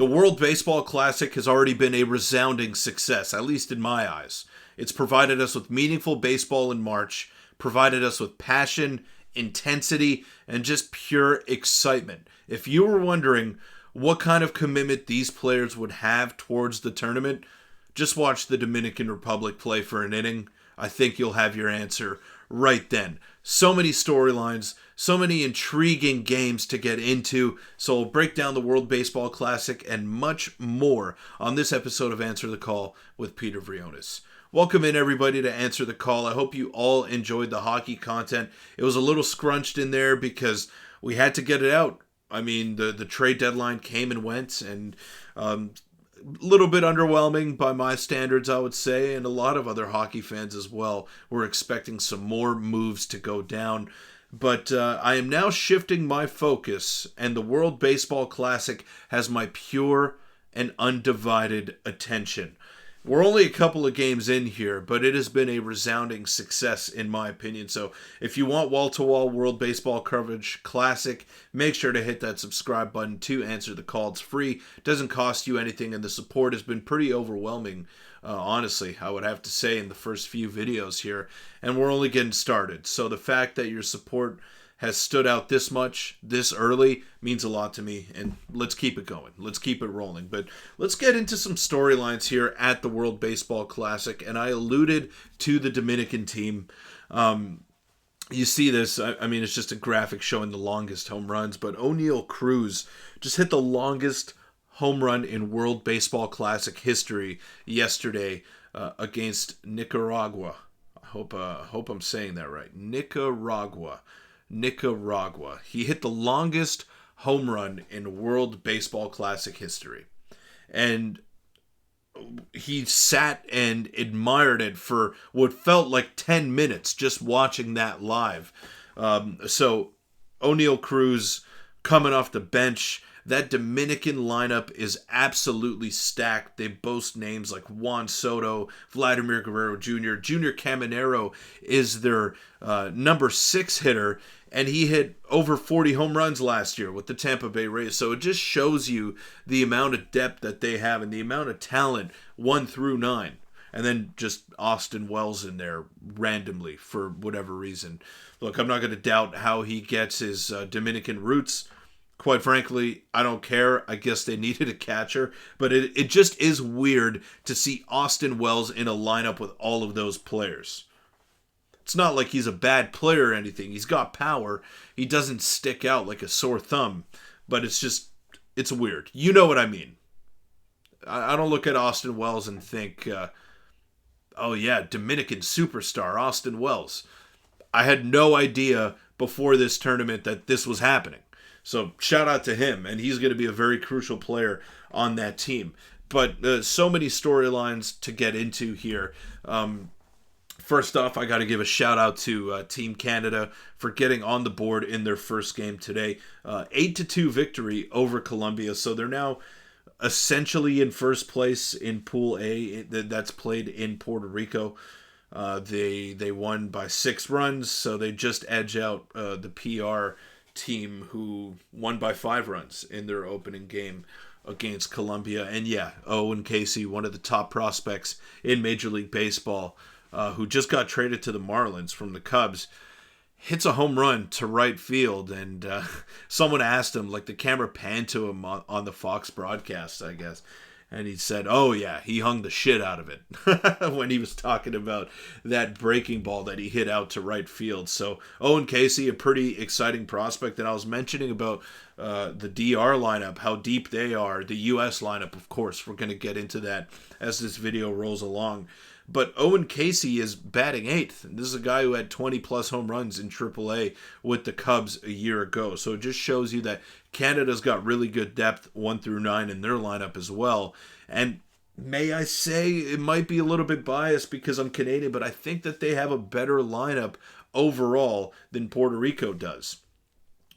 The World Baseball Classic has already been a resounding success, at least in my eyes. It's provided us with meaningful baseball in March, provided us with passion, intensity, and just pure excitement. If you were wondering what kind of commitment these players would have towards the tournament, just watch the Dominican Republic play for an inning. I think you'll have your answer right then. So many storylines, so many intriguing games to get into. So we'll break down the World Baseball Classic and much more on this episode of Answer the Call with Peter Vryonis. Welcome in, everybody, to Answer the Call. I hope you all enjoyed the hockey content. It was a little scrunched in there because we had to get it out. I mean, the trade deadline came and went, and a little bit underwhelming by my standards, I would say, and a lot of other hockey fans as well were expecting some more moves to go down. But I am now shifting my focus, and the World Baseball Classic has my pure and undivided attention. We're only a couple of games in here, but it has been a resounding success in my opinion. So if you want wall-to-wall World Baseball coverage classic, make sure to hit that subscribe button to Answer the Call. It's free, doesn't cost you anything, and the support has been pretty overwhelming, honestly, I would have to say, in the first few videos here. And we're only getting started. So the fact that your support has stood out this much, this early, means a lot to me, and let's keep it going. Let's keep it rolling. But let's get into some storylines here at the World Baseball Classic, and I alluded to the Dominican team. You see this, I mean, it's just a graphic showing the longest home runs, but Oneil Cruz just hit the longest home run in World Baseball Classic history yesterday against Nicaragua. I hope I'm saying that right. Nicaragua. He hit the longest home run in World Baseball Classic history. And he sat and admired it for what felt like 10 minutes just watching that live. So Oneil Cruz coming off the bench. That Dominican lineup is absolutely stacked. They boast names like Juan Soto, Vladimir Guerrero Jr. Junior Caminero is their number 6 hitter, and he hit over 40 home runs last year with the Tampa Bay Rays. So it just shows you the amount of depth that they have and the amount of talent 1 through 9. And then just Austin Wells in there randomly for whatever reason. Look, I'm not going to doubt how he gets his Dominican roots. Quite frankly, I don't care. I guess they needed a catcher. But it just is weird to see Austin Wells in a lineup with all of those players. It's not like he's a bad player or anything. He's got power. He doesn't stick out like a sore thumb. But it's weird. You know what I mean. I don't look at Austin Wells and think, oh yeah, Dominican superstar Austin Wells. I had no idea before this tournament that this was happening. So shout out to him, and he's going to be a very crucial player on that team. But so many storylines to get into here. First off, I got to give a shout out to Team Canada for getting on the board in their first game today. 8-2 victory over Colombia, so they're now essentially in first place in Pool A that's played in Puerto Rico. They won by 6 runs, so they just edge out the PR team who won by 5 runs in their opening game against Colombia. And yeah, Owen Casey, one of the top prospects in Major League Baseball, who just got traded to the Marlins from the Cubs, hits a home run to right field. And someone asked him, like the camera panned to him on the Fox broadcast, I guess. And he said, oh yeah, he hung the shit out of it when he was talking about that breaking ball that he hit out to right field. So Owen Casey, a pretty exciting prospect. And I was mentioning about the DR lineup, how deep they are. The US lineup, of course, we're going to get into that as this video rolls along. But Owen Casey is batting 8th. This is a guy who had 20-plus home runs in AAA with the Cubs a year ago. So it just shows you that Canada's got really good depth 1 through 9 in their lineup as well. And may I say, it might be a little bit biased because I'm Canadian, but I think that they have a better lineup overall than Puerto Rico does.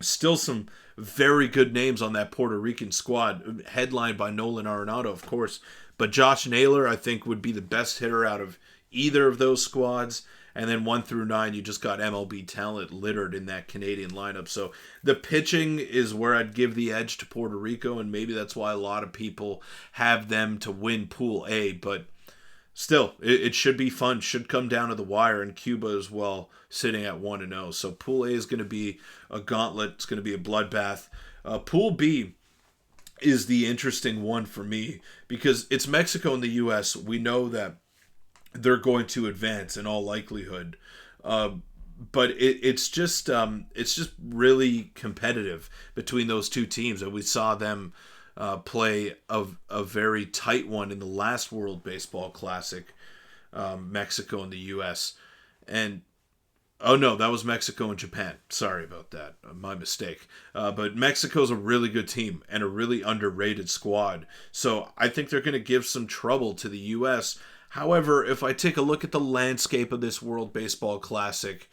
Still some very good names on that Puerto Rican squad, headlined by Nolan Arenado, of course. But Josh Naylor, I think, would be the best hitter out of either of those squads. And then 1 through 9, you just got MLB talent littered in that Canadian lineup. So the pitching is where I'd give the edge to Puerto Rico, and maybe that's why a lot of people have them to win Pool A. But still, it should be fun. Should come down to the wire, and Cuba as well, sitting at 1-0. So Pool A is going to be a gauntlet. It's going to be a bloodbath. Pool B is the interesting one for me because it's Mexico and the U.S. We know that they're going to advance in all likelihood, but it's just really competitive between those two teams, and we saw them play a very tight one in the last World Baseball Classic, Mexico and the U.S. And oh no, that was Mexico and Japan. Sorry about that, my mistake. But Mexico's a really good team and a really underrated squad, so I think they're going to give some trouble to the U.S. However, if I take a look at the landscape of this World Baseball Classic,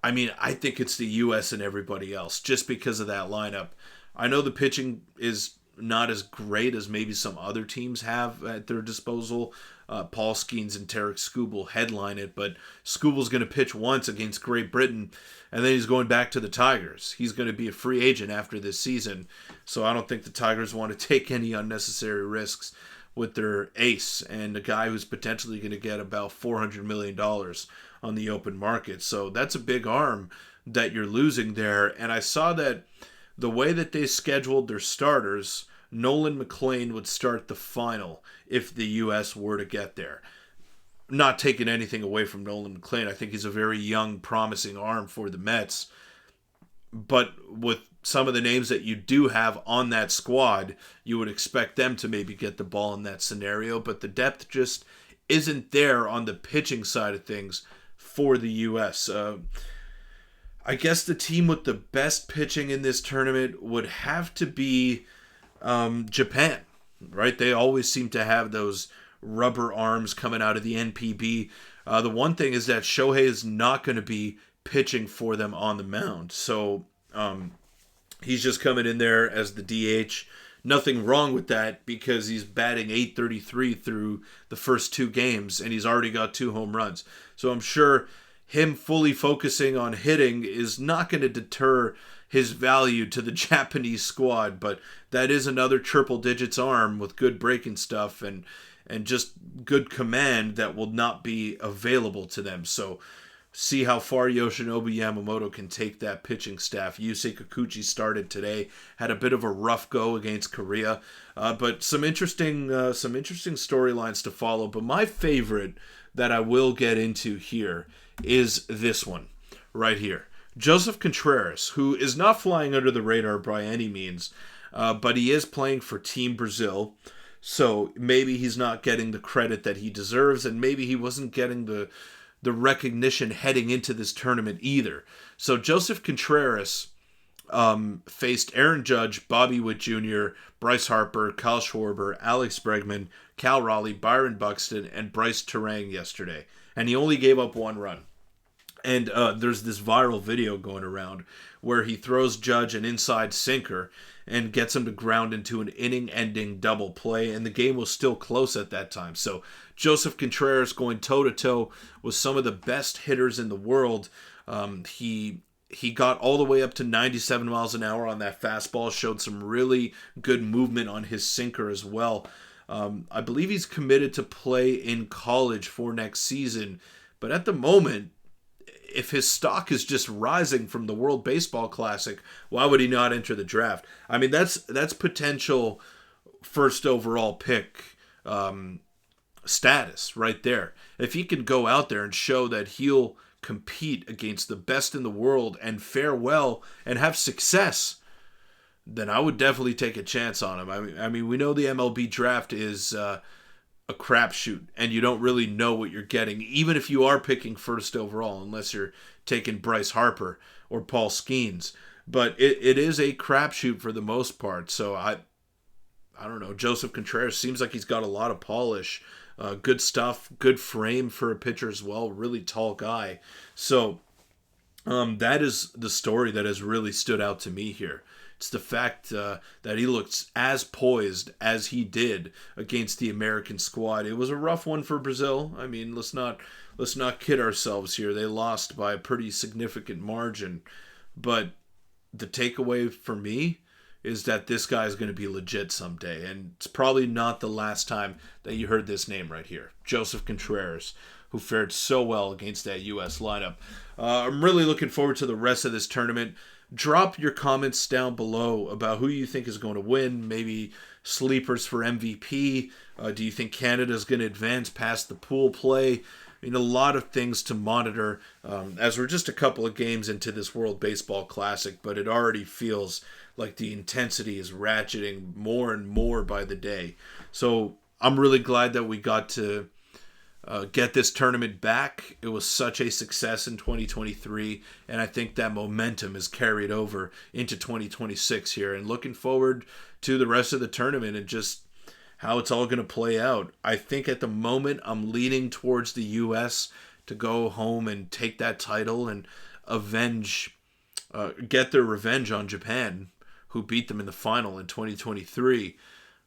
I mean, I think it's the U.S. and everybody else, just because of that lineup. I know the pitching is not as great as maybe some other teams have at their disposal. Paul Skeens and Tarek Skubal headline it, but Skubal's going to pitch once against Great Britain, and then he's going back to the Tigers. He's going to be a free agent after this season, so I don't think the Tigers want to take any unnecessary risks with their ace and a guy who's potentially going to get about $400 million on the open market. So that's a big arm that you're losing there. And I saw that the way that they scheduled their starters, Nolan McLean would start the final if the U.S. were to get there. Not taking anything away from Nolan McLean. I think he's a very young, promising arm for the Mets. But with some of the names that you do have on that squad, you would expect them to maybe get the ball in that scenario, but the depth just isn't there on the pitching side of things for the U.S. I guess the team with the best pitching in this tournament would have to be Japan, right? They always seem to have those rubber arms coming out of the NPB. The one thing is that Shohei is not going to be pitching for them on the mound, so he's just coming in there as the DH. Nothing wrong with that because he's batting .833 through the first 2 games and he's already got 2 home runs. So I'm sure him fully focusing on hitting is not going to deter his value to the Japanese squad, but that is another triple digits arm with good breaking stuff and just good command that will not be available to them. So see how far Yoshinobu Yamamoto can take that pitching staff. Yusei Kikuchi started today, had a bit of a rough go against Korea, but some interesting storylines to follow. But my favorite that I will get into here is this one right here. Joseph Contreras, who is not flying under the radar by any means, but he is playing for Team Brazil. So maybe he's not getting the credit that he deserves, and maybe he wasn't getting the recognition heading into this tournament either. So Joseph Contreras faced Aaron Judge, Bobby Witt Jr., Bryce Harper, Kyle Schwarber, Alex Bregman, Cal Raleigh, Byron Buxton, and Bryce Terang yesterday. And he only gave up 1 run. And there's this viral video going around where he throws Judge an inside sinker and gets him to ground into an inning-ending double play, and the game was still close at that time. So Joseph Contreras going toe-to-toe with some of the best hitters in the world. He got all the way up to 97 miles an hour on that fastball, showed some really good movement on his sinker as well. I believe he's committed to play in college for next season, but at the moment, if his stock is just rising from the World Baseball Classic, why would he not enter the draft? I mean, that's potential first overall pick status right there. If he can go out there and show that he'll compete against the best in the world and fare well and have success, then I would definitely take a chance on him. I mean, we know the MLB draft is a crapshoot, and you don't really know what you're getting, even if you are picking first overall, unless you're taking Bryce Harper or Paul Skeens. But it is a crapshoot for the most part. So I don't know. Joseph Contreras seems like he's got a lot of polish, good stuff, good frame for a pitcher as well. Really tall guy. So that is the story that has really stood out to me here. It's the fact that he looks as poised as he did against the American squad. It was a rough one for Brazil. I mean, let's not kid ourselves here. They lost by a pretty significant margin. But the takeaway for me is that this guy is going to be legit someday. And it's probably not the last time that you heard this name right here. Joseph Contreras, who fared so well against that U.S. lineup. I'm really looking forward to the rest of this tournament. Drop your comments down below about who you think is going to win. Maybe sleepers for MVP. Do you think Canada is going to advance past the pool play? I mean, a lot of things to monitor as we're just a couple of games into this World Baseball Classic, but it already feels like the intensity is ratcheting more and more by the day. So I'm really glad that we got to get this tournament back. It was such a success in 2023, and I think that momentum is carried over into 2026 here, and looking forward to the rest of the tournament and just how it's all going to play out. I think at the moment I'm leaning towards the U.S. to go home and take that title and get their revenge on Japan, who beat them in the final in 2023.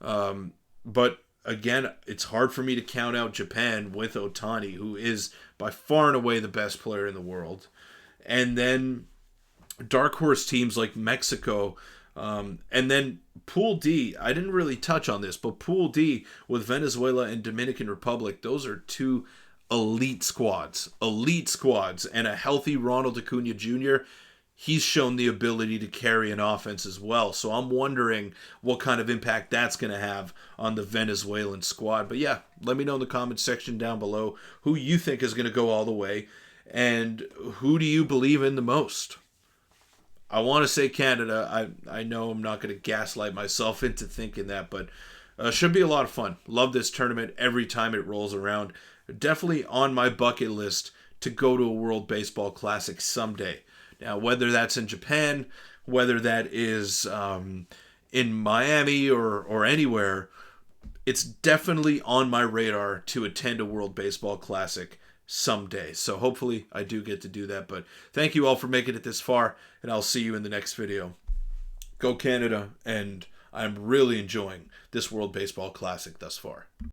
But again, it's hard for me to count out Japan with Ohtani, who is by far and away the best player in the world. And then dark horse teams like Mexico. And then Pool D, I didn't really touch on this, but Pool D with Venezuela and Dominican Republic, those are two elite squads, and a healthy Ronald Acuna Jr., he's shown the ability to carry an offense as well. So I'm wondering what kind of impact that's going to have on the Venezuelan squad. But yeah, let me know in the comments section down below who you think is going to go all the way, and who do you believe in the most? I want to say Canada. I know I'm not going to gaslight myself into thinking that, but should be a lot of fun. Love this tournament every time it rolls around. Definitely on my bucket list to go to a World Baseball Classic someday. Now, whether that's in Japan, whether that is in Miami or anywhere, it's definitely on my radar to attend a World Baseball Classic someday. So hopefully I do get to do that. But thank you all for making it this far, and I'll see you in the next video. Go Canada, and I'm really enjoying this World Baseball Classic thus far.